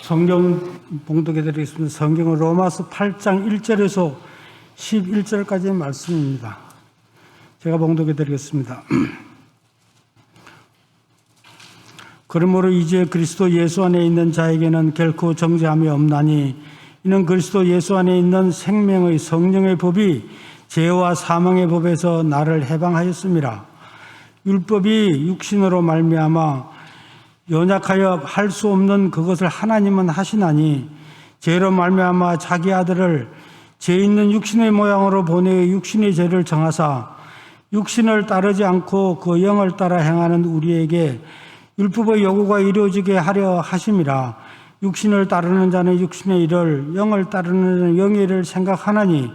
성경 봉독해 드리겠습니다. 성경은 로마서 8장 1절에서 11절까지의 말씀입니다. 제가 봉독해 드리겠습니다. 그러므로 이제 그리스도 예수 안에 있는 자에게는 결코 정죄함이 없나니 이는 그리스도 예수 안에 있는 생명의 성령의 법이 죄와 사망의 법에서 나를 해방하였습니다. 율법이 육신으로 말미암아 연약하여 할 수 없는 그것을 하나님은 하시나니 죄로 말미암아 자기 아들을 죄 있는 육신의 모양으로 보내 육신의 죄를 정하사 육신을 따르지 않고 그 영을 따라 행하는 우리에게 율법의 요구가 이루어지게 하려 하심이라. 육신을 따르는 자는 육신의 일을, 영을 따르는 자는 영의 일을 생각하나니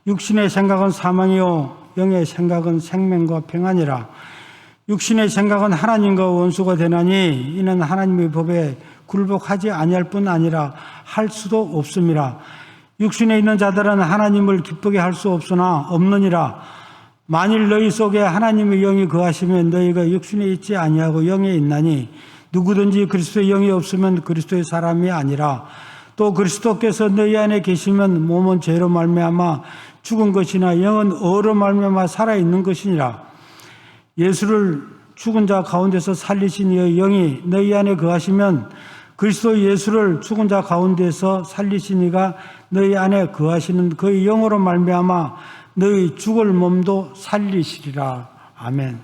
육신의 생각은 사망이요 영의 생각은 생명과 평안이라. 육신의 생각은 하나님과 원수가 되나니 이는 하나님의 법에 굴복하지 아니할 뿐 아니라 할 수도 없음이라. 육신에 있는 자들은 하나님을 기쁘게 할 수 없느니라. 만일 너희 속에 하나님의 영이 거하시면 너희가 육신에 있지 아니하고 영에 있나니 누구든지 그리스도의 영이 없으면 그리스도의 사람이 아니라. 또 그리스도께서 너희 안에 계시면 몸은 죄로 말미암아 죽은 것이나 영은 의로 말미암아 살아있는 것이니라. 예수를 죽은 자 가운데서 살리신 이의 영이 너희 안에 거하시면 그리스도 예수를 죽은 자 가운데서 살리신 이가 너희 안에 거하시는 그의 영으로 말미암아 너희 죽을 몸도 살리시리라. 아멘.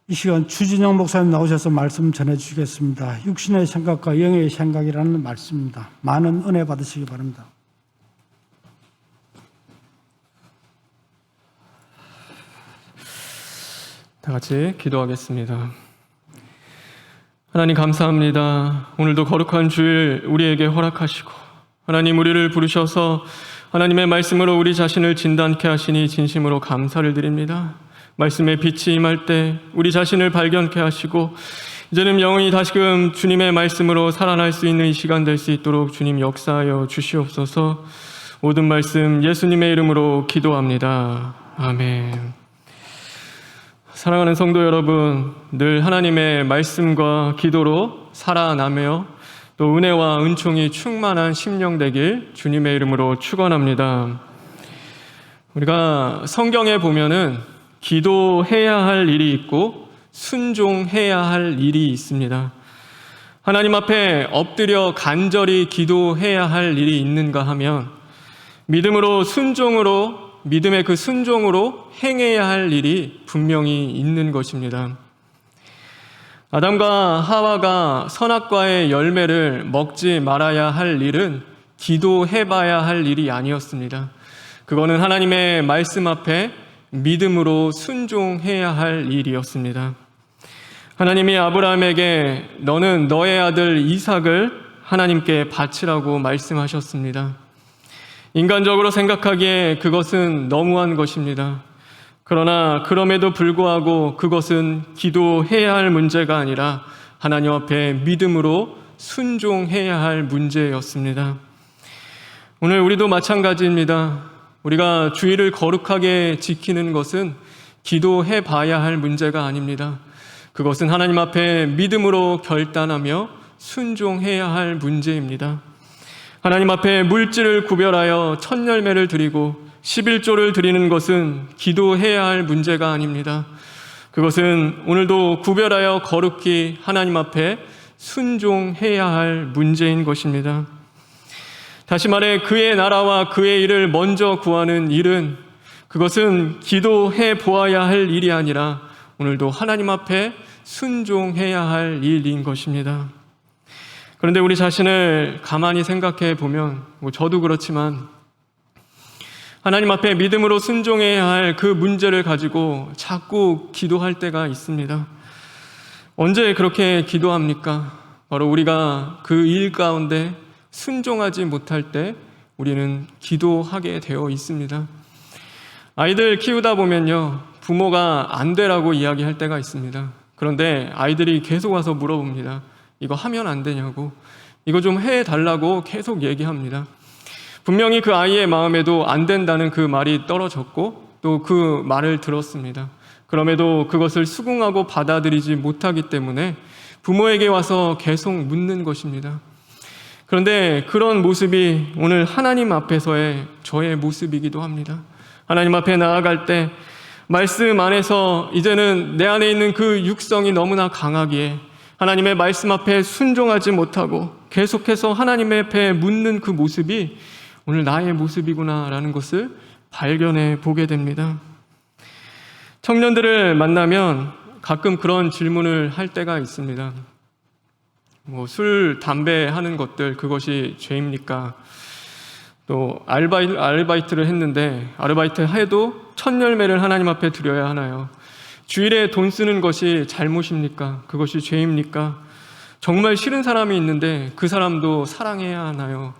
이 시간 추진영 목사님 나오셔서 말씀 전해주시겠습니다. 육신의 생각과 영의 생각이라는 말씀입니다. 많은 은혜 받으시기 바랍니다. 다 같이 기도하겠습니다. 하나님 감사합니다. 오늘도 거룩한 주일 우리에게 허락하시고 하나님 우리를 부르셔서 하나님의 말씀으로 우리 자신을 진단케 하시니 진심으로 감사를 드립니다. 말씀의 빛이 임할 때 우리 자신을 발견케 하시고 이제는 영원히 다시금 주님의 말씀으로 살아날 수 있는 이 시간 될 수 있도록 주님 역사하여 주시옵소서. 모든 말씀 예수님의 이름으로 기도합니다. 아멘. 사랑하는 성도 여러분, 늘 하나님의 말씀과 기도로 살아나며 또 은혜와 은총이 충만한 심령 되길 주님의 이름으로 축원합니다. 우리가 성경에 보면은 기도해야 할 일이 있고 순종해야 할 일이 있습니다. 하나님 앞에 엎드려 간절히 기도해야 할 일이 있는가 하면 믿음으로 순종으로 믿음의 그 순종으로 행해야 할 일이 분명히 있는 것입니다. 아담과 하와가 선악과의 열매를 먹지 말아야 할 일은 기도해봐야 할 일이 아니었습니다. 그거는 하나님의 말씀 앞에 믿음으로 순종해야 할 일이었습니다. 하나님이 아브라함에게 너는 너의 아들 이삭을 하나님께 바치라고 말씀하셨습니다. 인간적으로 생각하기에 그것은 너무한 것입니다. 그러나 그럼에도 불구하고 그것은 기도해야 할 문제가 아니라 하나님 앞에 믿음으로 순종해야 할 문제였습니다. 오늘 우리도 마찬가지입니다. 우리가 주일을 거룩하게 지키는 것은 기도해 봐야 할 문제가 아닙니다. 그것은 하나님 앞에 믿음으로 결단하며 순종해야 할 문제입니다. 하나님 앞에 물질을 구별하여 첫 열매를 드리고 11조를 드리는 것은 기도해야 할 문제가 아닙니다. 그것은 오늘도 구별하여 거룩히 하나님 앞에 순종해야 할 문제인 것입니다. 다시 말해 그의 나라와 그의 일을 먼저 구하는 일은 그것은 기도해 보아야 할 일이 아니라 오늘도 하나님 앞에 순종해야 할 일인 것입니다. 그런데 우리 자신을 가만히 생각해 보면 저도 그렇지만 하나님 앞에 믿음으로 순종해야 할 그 문제를 가지고 자꾸 기도할 때가 있습니다. 언제 그렇게 기도합니까? 바로 우리가 그 일 가운데 순종하지 못할 때 우리는 기도하게 되어 있습니다. 아이들 키우다 보면요, 부모가 안 되라고 이야기할 때가 있습니다. 그런데 아이들이 계속 와서 물어봅니다. 이거 하면 안 되냐고, 이거 좀 해달라고 계속 얘기합니다. 분명히 그 아이의 마음에도 안 된다는 그 말이 떨어졌고 또 그 말을 들었습니다. 그럼에도 그것을 수긍하고 받아들이지 못하기 때문에 부모에게 와서 계속 묻는 것입니다. 그런데 그런 모습이 오늘 하나님 앞에서의 저의 모습이기도 합니다. 하나님 앞에 나아갈 때 말씀 안에서 이제는 내 안에 있는 그 육성이 너무나 강하기에 하나님의 말씀 앞에 순종하지 못하고 계속해서 하나님 앞에 묻는 그 모습이 오늘 나의 모습이구나라는 것을 발견해 보게 됩니다. 청년들을 만나면 가끔 그런 질문을 할 때가 있습니다. 술, 담배 하는 것들 그것이 죄입니까? 또 아르바이트를 했는데 아르바이트 해도 첫 열매를 하나님 앞에 드려야 하나요? 주일에 돈 쓰는 것이 잘못입니까? 그것이 죄입니까? 정말 싫은 사람이 있는데 그 사람도 사랑해야 하나요?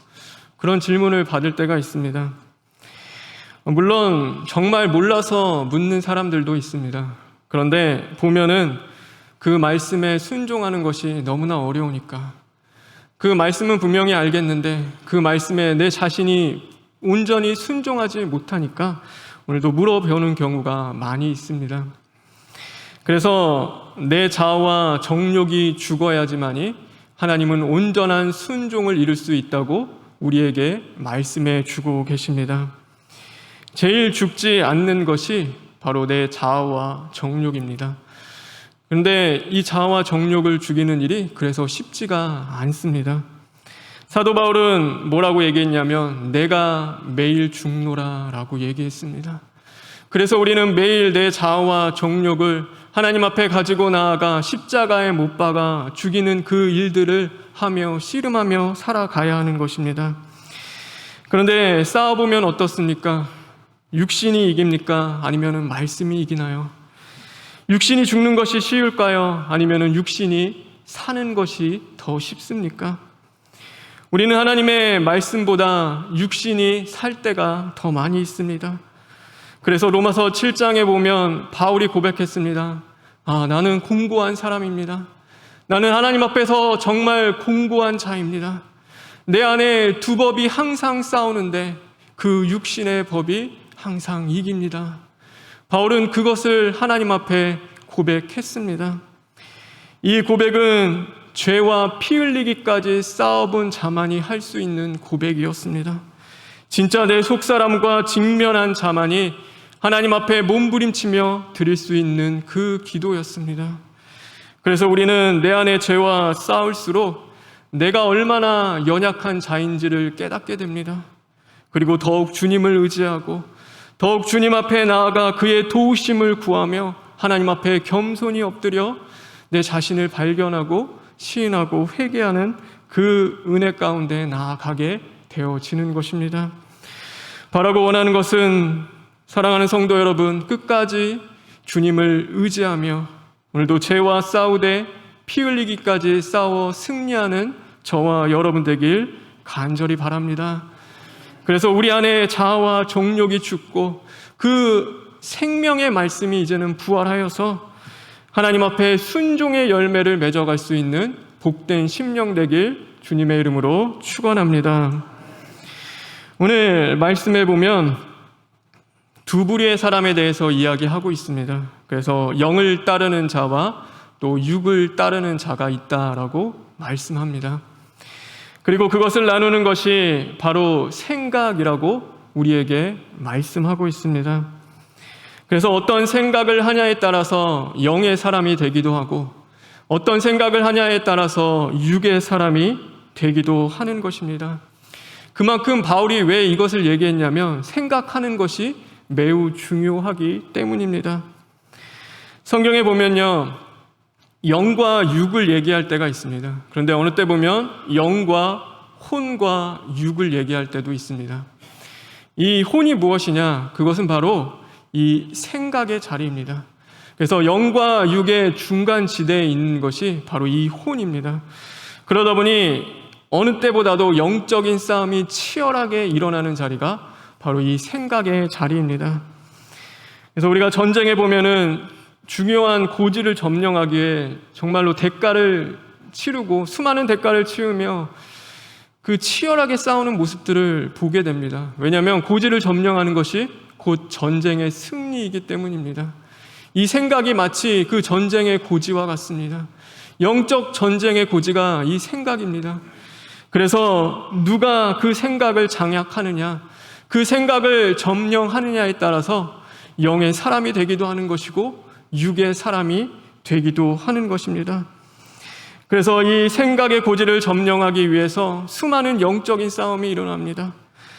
그런 질문을 받을 때가 있습니다. 물론 정말 몰라서 묻는 사람들도 있습니다. 그런데 보면은 그 말씀에 순종하는 것이 너무나 어려우니까 그 말씀은 분명히 알겠는데 그 말씀에 내 자신이 온전히 순종하지 못하니까 오늘도 물어보는 경우가 많이 있습니다. 그래서 내 자아와 정욕이 죽어야지만이 하나님은 온전한 순종을 이룰 수 있다고 우리에게 말씀해 주고 계십니다. 제일 죽지 않는 것이 바로 내 자아와 정욕입니다. 그런데 이 자아와 정욕을 죽이는 일이 그래서 쉽지가 않습니다. 사도 바울은 뭐라고 얘기했냐면 내가 매일 죽노라 라고 얘기했습니다. 그래서 우리는 매일 내 자아와 정욕을 하나님 앞에 가지고 나아가 십자가에 못 박아 죽이는 그 일들을 하며 씨름하며 살아가야 하는 것입니다. 그런데 싸워보면 어떻습니까? 육신이 이깁니까? 아니면 말씀이 이기나요? 육신이 죽는 것이 쉬울까요? 아니면 육신이 사는 것이 더 쉽습니까? 우리는 하나님의 말씀보다 육신이 살 때가 더 많이 있습니다. 그래서 로마서 7장에 보면 바울이 고백했습니다. 나는 공고한 사람입니다. 나는 하나님 앞에서 정말 공고한 자입니다. 내 안에 두 법이 항상 싸우는데 그 육신의 법이 항상 이깁니다. 바울은 그것을 하나님 앞에 고백했습니다. 이 고백은 죄와 피 흘리기까지 싸워본 자만이 할 수 있는 고백이었습니다. 진짜 내 속사람과 직면한 자만이 하나님 앞에 몸부림치며 드릴 수 있는 그 기도였습니다. 그래서 우리는 내 안에 죄와 싸울수록 내가 얼마나 연약한 자인지를 깨닫게 됩니다. 그리고 더욱 주님을 의지하고 더욱 주님 앞에 나아가 그의 도우심을 구하며 하나님 앞에 겸손히 엎드려 내 자신을 발견하고 시인하고 회개하는 그 은혜 가운데 나아가게 되어지는 것입니다. 바라고 원하는 것은 사랑하는 성도 여러분, 끝까지 주님을 의지하며 오늘도 죄와 싸우되 피 흘리기까지 싸워 승리하는 저와 여러분 되길 간절히 바랍니다. 그래서 우리 안에 자아와 정욕이 죽고 그 생명의 말씀이 이제는 부활하여서 하나님 앞에 순종의 열매를 맺어갈 수 있는 복된 심령 되길 주님의 이름으로 축원합니다. 오늘 말씀에 보면 두 부류의 사람에 대해서 이야기하고 있습니다. 그래서 영을 따르는 자와 또 육을 따르는 자가 있다라고 말씀합니다. 그리고 그것을 나누는 것이 바로 생각이라고 우리에게 말씀하고 있습니다. 그래서 어떤 생각을 하냐에 따라서 영의 사람이 되기도 하고 어떤 생각을 하냐에 따라서 육의 사람이 되기도 하는 것입니다. 그만큼 바울이 왜 이것을 얘기했냐면 생각하는 것이 매우 중요하기 때문입니다. 성경에 보면요, 영과 육을 얘기할 때가 있습니다. 그런데 어느 때 보면 영과 혼과 육을 얘기할 때도 있습니다. 이 혼이 무엇이냐? 그것은 바로 이 생각의 자리입니다. 그래서 영과 육의 중간 지대에 있는 것이 바로 이 혼입니다. 그러다 보니 어느 때보다도 영적인 싸움이 치열하게 일어나는 자리가 바로 이 생각의 자리입니다. 그래서 우리가 전쟁에 보면은 중요한 고지를 점령하기에 정말로 대가를 치르고 수많은 대가를 치르며 그 치열하게 싸우는 모습들을 보게 됩니다. 왜냐하면 고지를 점령하는 것이 곧 전쟁의 승리이기 때문입니다. 이 생각이 마치 그 전쟁의 고지와 같습니다. 영적 전쟁의 고지가 이 생각입니다. 그래서 누가 그 생각을 장악하느냐, 그 생각을 점령하느냐에 따라서 영의 사람이 되기도 하는 것이고 육의 사람이 되기도 하는 것입니다. 그래서 이 생각의 고지를 점령하기 위해서 수많은 영적인 싸움이 일어납니다.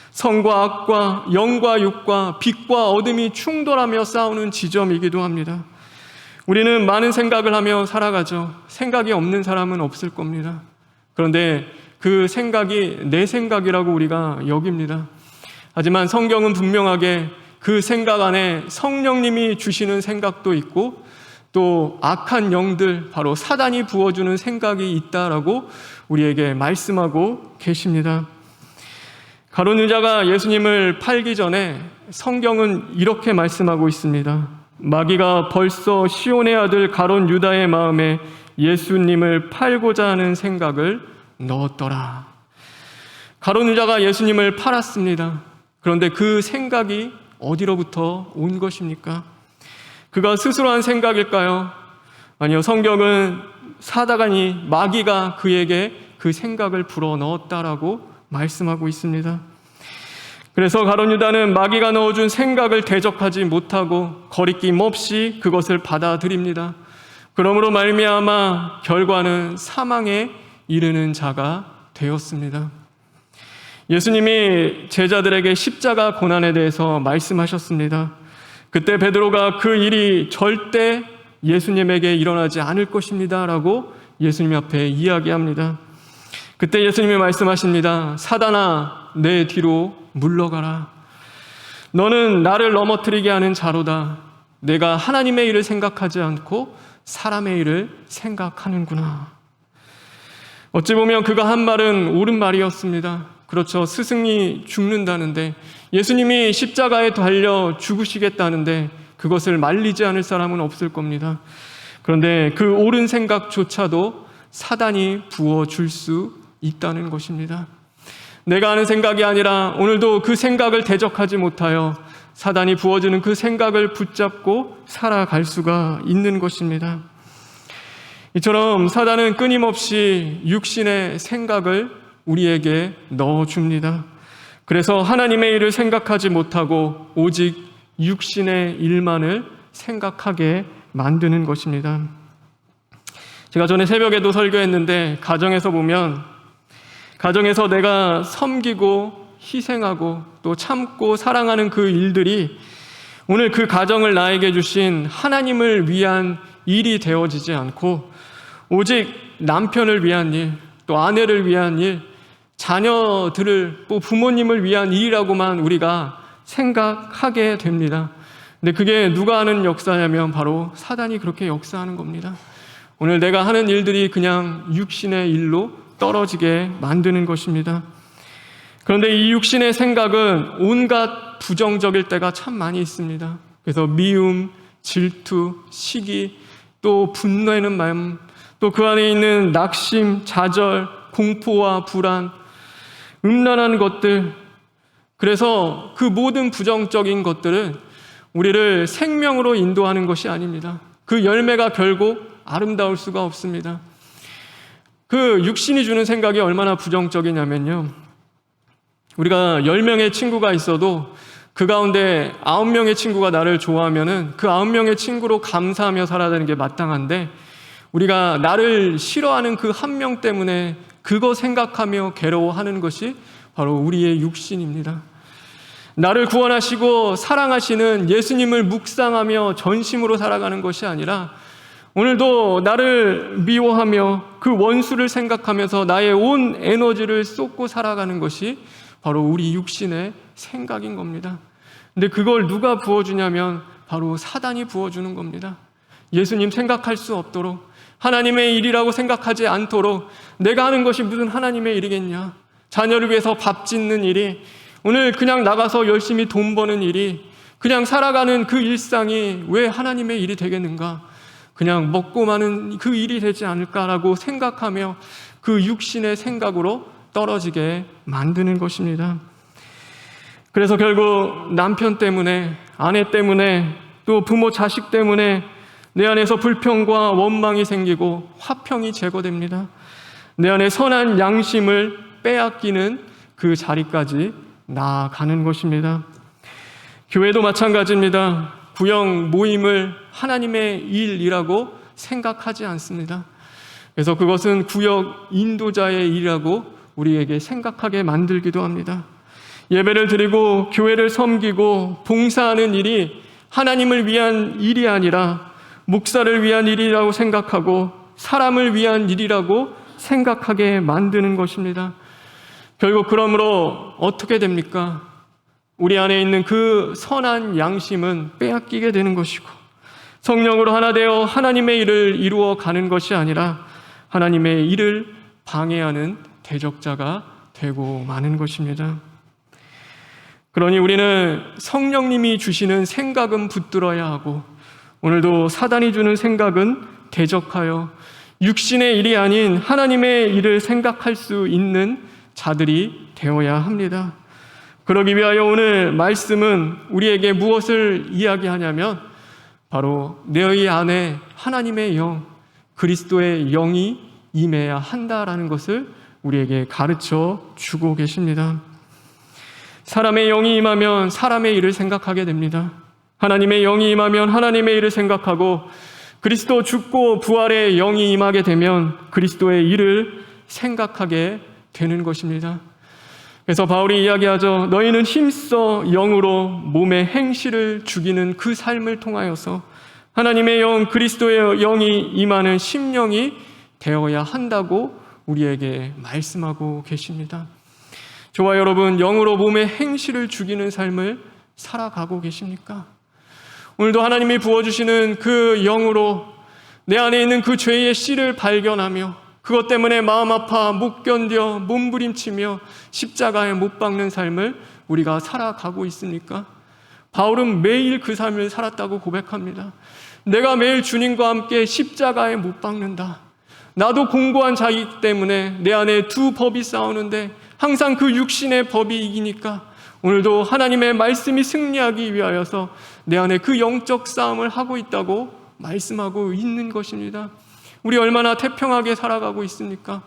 성과 악과, 영과 육과, 빛과 어둠이 충돌하며 싸우는 지점이기도 합니다. 우리는 많은 생각을 하며 살아가죠. 생각이 없는 사람은 없을 겁니다. 그런데 그 생각이 내 생각이라고 우리가 여깁니다. 하지만 성경은 분명하게 그 생각 안에 성령님이 주시는 생각도 있고 또 악한 영들, 바로 사단이 부어주는 생각이 있다라고 우리에게 말씀하고 계십니다. 가룟 유다가 예수님을 팔기 전에 성경은 이렇게 말씀하고 있습니다. 마귀가 벌써 시온의 아들 가룟 유다의 마음에 예수님을 팔고자 하는 생각을 넣었더라. 가룟 유다가 예수님을 팔았습니다. 그런데 그 생각이 어디로부터 온 것입니까? 그가 스스로 한 생각일까요? 아니요, 성경은 사단이, 마귀가 그에게 그 생각을 불어넣었다라고 말씀하고 있습니다. 그래서 가룟 유다는 마귀가 넣어준 생각을 대적하지 못하고 거리낌 없이 그것을 받아들입니다. 그러므로 말미암아 결과는 사망에 이르는 자가 되었습니다. 예수님이 제자들에게 십자가 고난에 대해서 말씀하셨습니다. 그때 베드로가 그 일이 절대 예수님에게 일어나지 않을 것입니다 라고 예수님 앞에 이야기합니다. 그때 예수님이 말씀하십니다. 사단아, 내 뒤로 물러가라. 너는 나를 넘어뜨리게 하는 자로다. 내가 하나님의 일을 생각하지 않고 사람의 일을 생각하는구나. 어찌 보면 그가 한 말은 옳은 말이었습니다. 그렇죠. 스승이 죽는다는데, 예수님이 십자가에 달려 죽으시겠다는데 그것을 말리지 않을 사람은 없을 겁니다. 그런데 그 옳은 생각조차도 사단이 부어줄 수 있다는 것입니다. 내가 하는 생각이 아니라 오늘도 그 생각을 대적하지 못하여 사단이 부어주는 그 생각을 붙잡고 살아갈 수가 있는 것입니다. 이처럼 사단은 끊임없이 육신의 생각을 우리에게 넣어줍니다. 그래서 하나님의 일을 생각하지 못하고 오직 육신의 일만을 생각하게 만드는 것입니다. 제가 전에 새벽에도 설교했는데, 가정에서 보면, 가정에서 내가 섬기고 희생하고 또 참고 사랑하는 그 일들이 오늘 그 가정을 나에게 주신 하나님을 위한 일이 되어지지 않고 오직 남편을 위한 일, 또 아내를 위한 일, 자녀들을, 또 부모님을 위한 일이라고만 우리가 생각하게 됩니다. 근데 그게 누가 하는 역사냐면 바로 사단이 그렇게 역사하는 겁니다. 오늘 내가 하는 일들이 그냥 육신의 일로 떨어지게 만드는 것입니다. 그런데 이 육신의 생각은 온갖 부정적일 때가 참 많이 있습니다. 그래서 미움, 질투, 시기, 또 분노하는 마음, 또 그 안에 있는 낙심, 좌절, 공포와 불안, 음란한 것들. 그래서 그 모든 부정적인 것들은 우리를 생명으로 인도하는 것이 아닙니다. 그 열매가 결국 아름다울 수가 없습니다. 그 육신이 주는 생각이 얼마나 부정적이냐면요, 우리가 10명의 친구가 있어도 그 가운데 9명의 친구가 나를 좋아하면은 그 9명의 친구로 감사하며 살아야 되는 게 마땅한데, 우리가 나를 싫어하는 그 한 명 때문에 그거 생각하며 괴로워하는 것이 바로 우리의 육신입니다. 나를 구원하시고 사랑하시는 예수님을 묵상하며 전심으로 살아가는 것이 아니라 오늘도 나를 미워하며 그 원수를 생각하면서 나의 온 에너지를 쏟고 살아가는 것이 바로 우리 육신의 생각인 겁니다. 근데 그걸 누가 부어주냐면 바로 사단이 부어주는 겁니다. 예수님 생각할 수 없도록, 하나님의 일이라고 생각하지 않도록, 내가 하는 것이 무슨 하나님의 일이겠냐, 자녀를 위해서 밥 짓는 일이, 오늘 그냥 나가서 열심히 돈 버는 일이, 그냥 살아가는 그 일상이 왜 하나님의 일이 되겠는가, 그냥 먹고 마는 그 일이 되지 않을까라고 생각하며 그 육신의 생각으로 떨어지게 만드는 것입니다. 그래서 결국 남편 때문에, 아내 때문에, 또 부모 자식 때문에 내 안에서 불평과 원망이 생기고 화평이 제거됩니다. 내 안에 선한 양심을 빼앗기는 그 자리까지 나아가는 것입니다. 교회도 마찬가지입니다. 구역 모임을 하나님의 일이라고 생각하지 않습니다. 그래서 그것은 구역 인도자의 일이라고 우리에게 생각하게 만들기도 합니다. 예배를 드리고 교회를 섬기고 봉사하는 일이 하나님을 위한 일이 아니라 목사를 위한 일이라고 생각하고 사람을 위한 일이라고 생각하게 만드는 것입니다. 결국 그러므로 어떻게 됩니까? 우리 안에 있는 그 선한 양심은 빼앗기게 되는 것이고 성령으로 하나 되어 하나님의 일을 이루어 가는 것이 아니라 하나님의 일을 방해하는 대적자가 되고 마는 것입니다. 그러니 우리는 성령님이 주시는 생각은 붙들어야 하고 오늘도 사단이 주는 생각은 대적하여 육신의 일이 아닌 하나님의 일을 생각할 수 있는 자들이 되어야 합니다. 그러기 위하여 오늘 말씀은 우리에게 무엇을 이야기하냐면 바로 너희 안에 하나님의 영, 그리스도의 영이 임해야 한다라는 것을 우리에게 가르쳐 주고 계십니다. 사람의 영이 임하면 사람의 일을 생각하게 됩니다. 하나님의 영이 임하면 하나님의 일을 생각하고 그리스도 죽고 부활의 영이 임하게 되면 그리스도의 일을 생각하게 되는 것입니다. 그래서 바울이 이야기하죠. 너희는 힘써 영으로 몸의 행실을 죽이는 그 삶을 통하여서 하나님의 영, 그리스도의 영이 임하는 심령이 되어야 한다고 우리에게 말씀하고 계십니다. 저와 여러분, 영으로 몸의 행실을 죽이는 삶을 살아가고 계십니까? 오늘도 하나님이 부어주시는 그 영으로 내 안에 있는 그 죄의 씨를 발견하며 그것 때문에 마음 아파 못 견뎌 몸부림치며 십자가에 못 박는 삶을 우리가 살아가고 있습니까? 바울은 매일 그 삶을 살았다고 고백합니다. 내가 매일 주님과 함께 십자가에 못 박는다. 나도 공고한 자이기 때문에 내 안에 두 법이 싸우는데 항상 그 육신의 법이 이기니까 오늘도 하나님의 말씀이 승리하기 위하여서 내 안에 그 영적 싸움을 하고 있다고 말씀하고 있는 것입니다. 우리 얼마나 태평하게 살아가고 있습니까?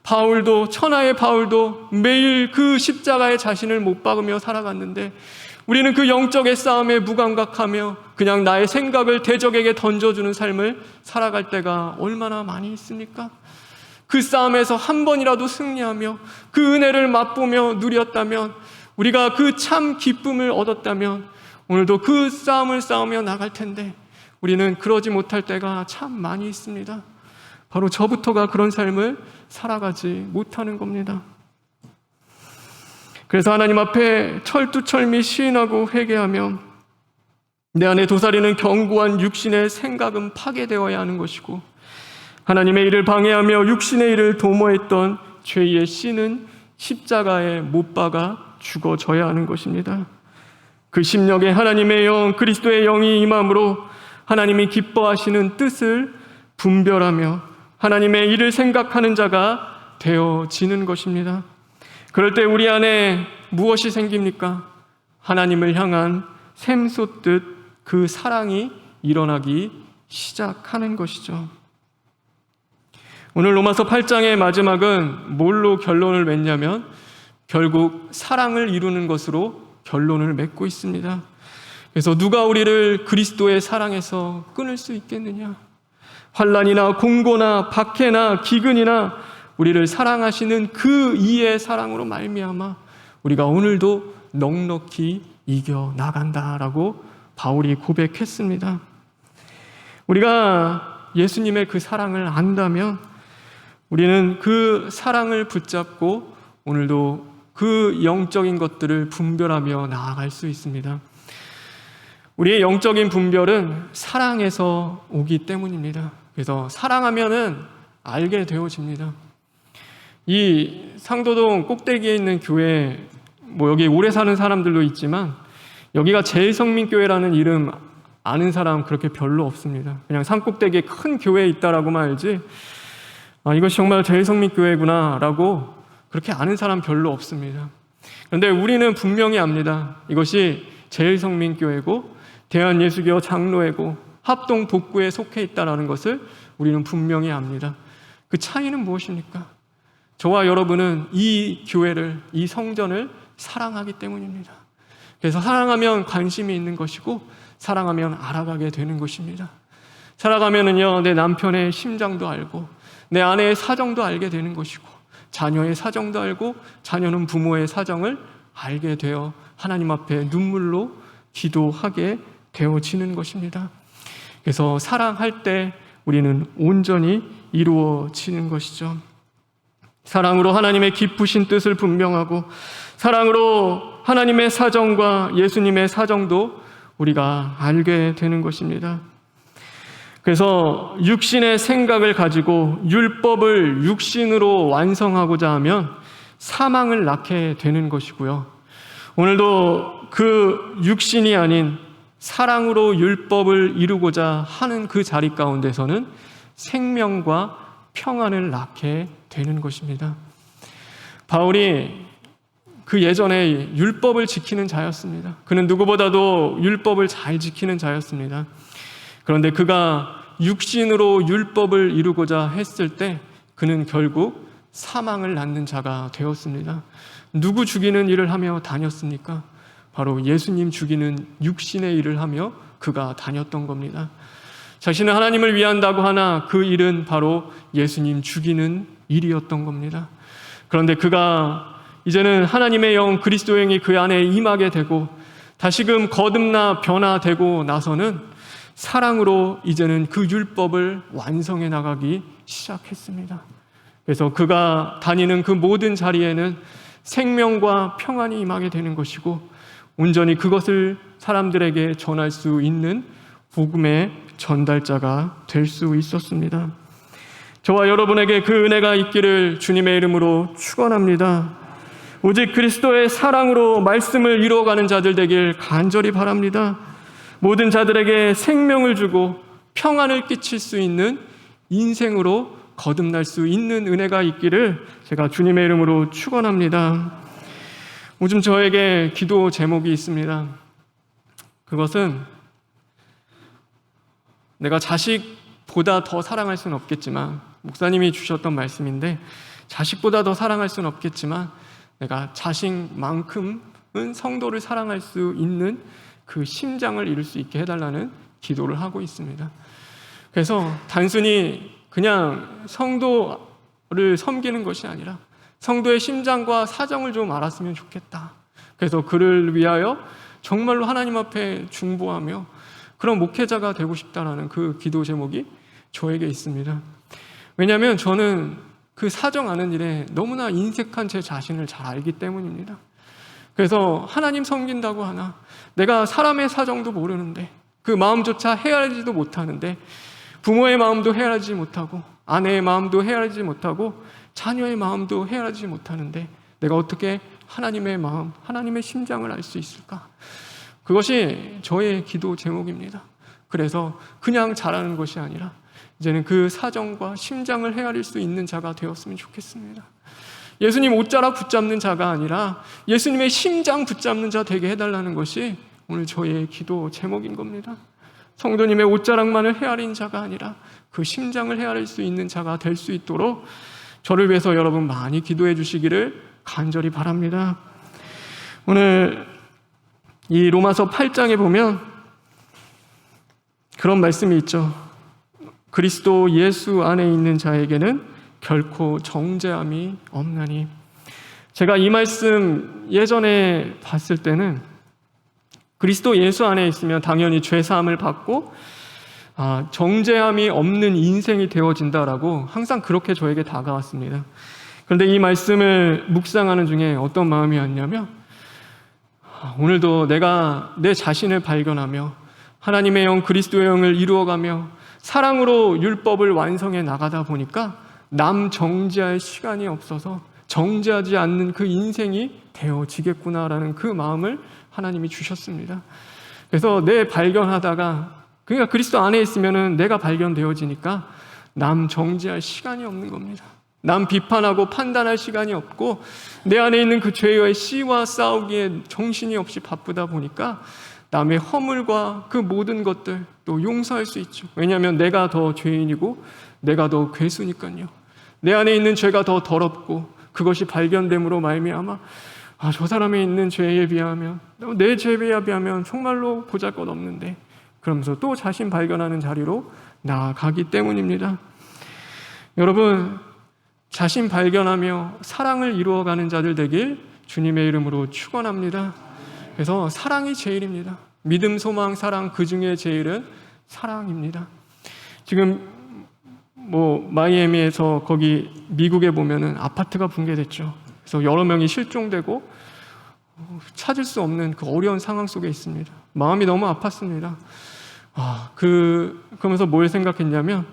바울도, 천하의 바울도 매일 그 십자가에 자신을 못 박으며 살아갔는데 우리는 그 영적의 싸움에 무감각하며 그냥 나의 생각을 대적에게 던져주는 삶을 살아갈 때가 얼마나 많이 있습니까? 그 싸움에서 한 번이라도 승리하며 그 은혜를 맛보며 누렸다면, 우리가 그 참 기쁨을 얻었다면 오늘도 그 싸움을 싸우며 나갈 텐데 우리는 그러지 못할 때가 참 많이 있습니다. 바로 저부터가 그런 삶을 살아가지 못하는 겁니다. 그래서 하나님 앞에 철두철미 시인하고 회개하며 내 안에 도사리는 견고한 육신의 생각은 파괴되어야 하는 것이고, 하나님의 일을 방해하며 육신의 일을 도모했던 죄의 씨는 십자가에 못 박아 죽어져야 하는 것입니다. 그 심령에 하나님의 영, 그리스도의 영이 임함으로 하나님이 기뻐하시는 뜻을 분별하며 하나님의 일을 생각하는 자가 되어지는 것입니다. 그럴 때 우리 안에 무엇이 생깁니까? 하나님을 향한 샘솟듯 그 사랑이 일어나기 시작하는 것이죠. 오늘 로마서 8장의 마지막은 뭘로 결론을 맺냐면 결국 사랑을 이루는 것으로 결론을 맺고 있습니다. 그래서 누가 우리를 그리스도의 사랑에서 끊을 수 있겠느냐? 환난이나 공고나 박해나 기근이나 우리를 사랑하시는 그 이의 사랑으로 말미암아 우리가 오늘도 넉넉히 이겨 나간다라고 바울이 고백했습니다. 우리가 예수님의 그 사랑을 안다면 우리는 그 사랑을 붙잡고 오늘도 그 영적인 것들을 분별하며 나아갈 수 있습니다. 우리의 영적인 분별은 사랑에서 오기 때문입니다. 그래서 사랑하면은 알게 되어집니다. 이 상도동 꼭대기에 있는 교회, 여기 오래 사는 사람들도 있지만 여기가 제일성민교회라는 이름 아는 사람 그렇게 별로 없습니다. 그냥 산꼭대기에 큰 교회에 있다라고만 알지 이것이 정말 제일성민교회구나 라고 그렇게 아는 사람 별로 없습니다. 그런데 우리는 분명히 압니다. 이것이 제일성민교회고 대한예수교 장로회고 합동 복구에 속해 있다는 것을 우리는 분명히 압니다. 그 차이는 무엇입니까? 저와 여러분은 이 교회를, 이 성전을 사랑하기 때문입니다. 그래서 사랑하면 관심이 있는 것이고 사랑하면 알아가게 되는 것입니다. 살아가면은요, 내 남편의 심장도 알고 내 아내의 사정도 알게 되는 것이고 자녀의 사정도 알고 자녀는 부모의 사정을 알게 되어 하나님 앞에 눈물로 기도하게 되어지는 것입니다. 그래서 사랑할 때 우리는 온전히 이루어지는 것이죠. 사랑으로 하나님의 깊으신 뜻을 분명하고 사랑으로 하나님의 사정과 예수님의 사정도 우리가 알게 되는 것입니다. 그래서 육신의 생각을 가지고 율법을 육신으로 완성하고자 하면 사망을 낳게 되는 것이고요. 오늘도 그 육신이 아닌 사랑으로 율법을 이루고자 하는 그 자리 가운데서는 생명과 평안을 낳게 되는 것입니다. 바울이 그 예전에 율법을 지키는 자였습니다. 그는 누구보다도 율법을 잘 지키는 자였습니다. 그런데 그가 육신으로 율법을 이루고자 했을 때 그는 결국 사망을 낳는 자가 되었습니다. 누구 죽이는 일을 하며 다녔습니까? 바로 예수님 죽이는 육신의 일을 하며 그가 다녔던 겁니다. 자신은 하나님을 위한다고 하나 그 일은 바로 예수님 죽이는 일이었던 겁니다. 그런데 그가 이제는 하나님의 영 그리스도의 영이 그 안에 임하게 되고 다시금 거듭나 변화되고 나서는 사랑으로 이제는 그 율법을 완성해 나가기 시작했습니다. 그래서 그가 다니는 그 모든 자리에는 생명과 평안이 임하게 되는 것이고 온전히 그것을 사람들에게 전할 수 있는 복음의 전달자가 될 수 있었습니다. 저와 여러분에게 그 은혜가 있기를 주님의 이름으로 축원합니다. 오직 그리스도의 사랑으로 말씀을 이루어가는 자들 되길 간절히 바랍니다. 모든 자들에게 생명을 주고 평안을 끼칠 수 있는 인생으로 거듭날 수 있는 은혜가 있기를 제가 주님의 이름으로 축원합니다. 요즘 저에게 기도 제목이 있습니다. 그것은 내가 자식보다 더 사랑할 수는 없겠지만, 목사님이 주셨던 말씀인데, 자식보다 더 사랑할 수는 없겠지만 내가 자식만큼은 성도를 사랑할 수 있는 그 심장을 이룰 수 있게 해달라는 기도를 하고 있습니다. 그래서 단순히 그냥 성도를 섬기는 것이 아니라 성도의 심장과 사정을 좀 알았으면 좋겠다. 그래서 그를 위하여 정말로 하나님 앞에 중보하며 그런 목회자가 되고 싶다라는 그 기도 제목이 저에게 있습니다. 왜냐하면 저는 그 사정 아는 일에 너무나 인색한 제 자신을 잘 알기 때문입니다. 그래서 하나님 섬긴다고 하나 내가 사람의 사정도 모르는데 그 마음조차 헤아리지도 못하는데 부모의 마음도 헤아리지 못하고 아내의 마음도 헤아리지 못하고 자녀의 마음도 헤아리지 못하는데 내가 어떻게 하나님의 마음, 하나님의 심장을 알 수 있을까? 그것이 저의 기도 제목입니다. 그래서 그냥 잘하는 것이 아니라 이제는 그 사정과 심장을 헤아릴 수 있는 자가 되었으면 좋겠습니다. 예수님 옷자락 붙잡는 자가 아니라 예수님의 심장 붙잡는 자 되게 해달라는 것이 오늘 저의 기도 제목인 겁니다. 성도님의 옷자락만을 헤아린 자가 아니라 그 심장을 헤아릴 수 있는 자가 될 수 있도록 저를 위해서 여러분 많이 기도해 주시기를 간절히 바랍니다. 오늘 이 로마서 8장에 보면 그런 말씀이 있죠. 그리스도 예수 안에 있는 자에게는 결코 정죄함이 없나니. 제가 이 말씀 예전에 봤을 때는 그리스도 예수 안에 있으면 당연히 죄사함을 받고 정죄함이 없는 인생이 되어진다라고 항상 그렇게 저에게 다가왔습니다. 그런데 이 말씀을 묵상하는 중에 어떤 마음이 왔냐면 오늘도 내가 내 자신을 발견하며 하나님의 영 그리스도의 영을 이루어가며 사랑으로 율법을 완성해 나가다 보니까 남 정죄할 시간이 없어서 정죄하지 않는 그 인생이 되어지겠구나라는 그 마음을 하나님이 주셨습니다. 그래서 내 발견하다가 그러니까 그리스도 안에 있으면은 내가 발견되어지니까 남 정죄할 시간이 없는 겁니다. 남 비판하고 판단할 시간이 없고 내 안에 있는 그 죄의 씨와 싸우기에 정신이 없이 바쁘다 보니까 남의 허물과 그 모든 것들 또 용서할 수 있죠. 왜냐하면 내가 더 죄인이고 내가 더 괴수니까요. 내 안에 있는 죄가 더 더럽고 그것이 발견됨으로 말미암아 저 사람에 있는 죄에 비하면, 내 죄에 비하면 정말로 보잘것없는데, 그러면서 또 자신 발견하는 자리로 나아가기 때문입니다. 여러분, 자신 발견하며 사랑을 이루어가는 자들 되길 주님의 이름으로 축원합니다. 그래서 사랑이 제일입니다. 믿음, 소망, 사랑, 그 중에 제일은 사랑입니다. 지금 마이애미에서 거기 미국에 보면은 아파트가 붕괴됐죠. 그래서 여러 명이 실종되고 찾을 수 없는 그 어려운 상황 속에 있습니다. 마음이 너무 아팠습니다. 그러면서 뭘 생각했냐면,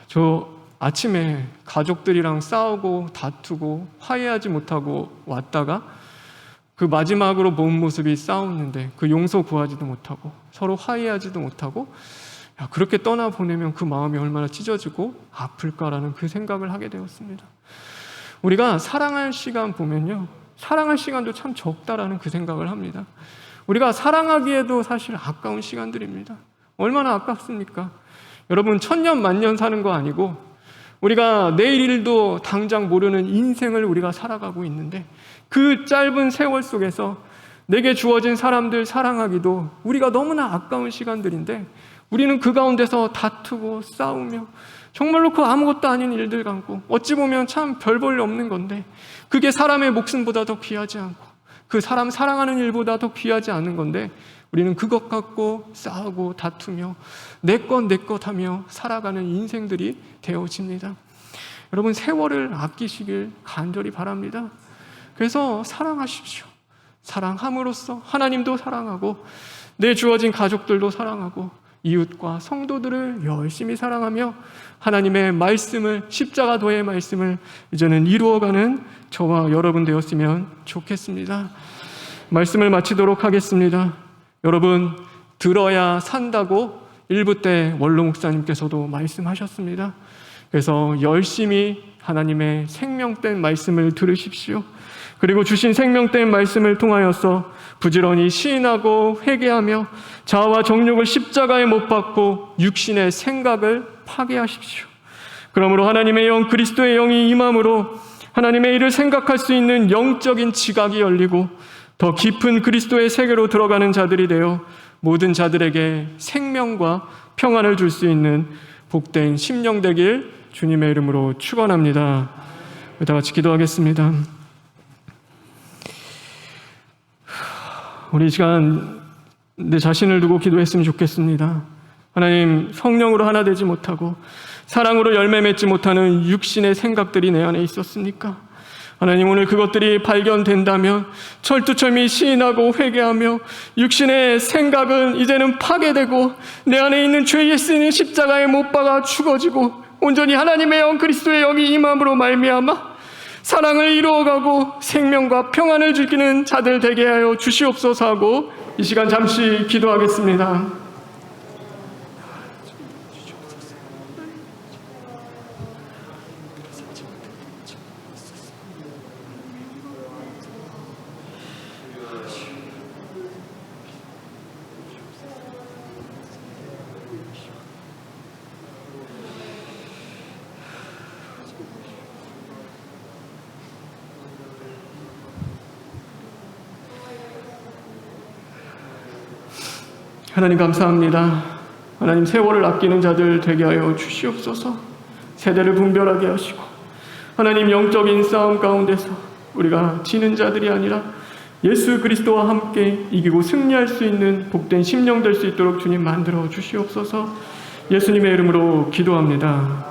저 아침에 가족들이랑 싸우고 다투고 화해하지 못하고 왔다가 그 마지막으로 본 모습이 싸웠는데 그 용서 구하지도 못하고 서로 화해하지도 못하고 그렇게 떠나보내면 그 마음이 얼마나 찢어지고 아플까라는 그 생각을 하게 되었습니다. 우리가 사랑할 시간 보면요, 사랑할 시간도 참 적다라는 그 생각을 합니다. 우리가 사랑하기에도 사실 아까운 시간들입니다. 얼마나 아깝습니까? 여러분, 천년 만년 사는 거 아니고 우리가 내일 일도 당장 모르는 인생을 우리가 살아가고 있는데, 그 짧은 세월 속에서 내게 주어진 사람들 사랑하기도 우리가 너무나 아까운 시간들인데, 우리는 그 가운데서 다투고 싸우며 정말로 그 아무것도 아닌 일들 갖고 어찌 보면 참 별 볼 일 없는 건데, 그게 사람의 목숨보다 더 귀하지 않고 그 사람 사랑하는 일보다 더 귀하지 않은 건데, 우리는 그것 갖고 싸우고 다투며 내 것 하며 살아가는 인생들이 되어집니다. 여러분, 세월을 아끼시길 간절히 바랍니다. 그래서 사랑하십시오. 사랑함으로써 하나님도 사랑하고 내 주어진 가족들도 사랑하고 이웃과 성도들을 열심히 사랑하며 하나님의 말씀을, 십자가도의 말씀을 이제는 이루어가는 저와 여러분 되었으면 좋겠습니다. 말씀을 마치도록 하겠습니다. 여러분, 들어야 산다고 1부 때 원로 목사님께서도 말씀하셨습니다. 그래서 열심히 하나님의 생명된 말씀을 들으십시오. 그리고 주신 생명된 말씀을 통하여서 부지런히 시인하고 회개하며 자아와 정욕을 십자가에 못 박고 육신의 생각을 파괴하십시오. 그러므로 하나님의 영, 그리스도의 영이 임함으로 하나님의 일을 생각할 수 있는 영적인 지각이 열리고 더 깊은 그리스도의 세계로 들어가는 자들이 되어 모든 자들에게 생명과 평안을 줄 수 있는 복된 심령 되길 주님의 이름으로 축원합니다. 다 같이 기도하겠습니다. 우리 이 시간 내 자신을 두고 기도했으면 좋겠습니다. 하나님, 성령으로 하나 되지 못하고 사랑으로 열매 맺지 못하는 육신의 생각들이 내 안에 있었습니까? 하나님, 오늘 그것들이 발견된다면 철두철미 시인하고 회개하며 육신의 생각은 이제는 파괴되고 내 안에 있는 죄 예수는 십자가에 못 박아 죽어지고 온전히 하나님의 영, 그리스도의 영이 임함으로 말미암아 사랑을 이루어가고 생명과 평안을 즐기는 자들 되게 하여 주시옵소서 하고 이 시간 잠시 기도하겠습니다. 하나님, 감사합니다. 하나님, 세월을 아끼는 자들 되게 하여 주시옵소서. 세대를 분별하게 하시고 하나님, 영적인 싸움 가운데서 우리가 지는 자들이 아니라 예수 그리스도와 함께 이기고 승리할 수 있는 복된 심령 될 수 있도록 주님 만들어 주시옵소서. 예수님의 이름으로 기도합니다.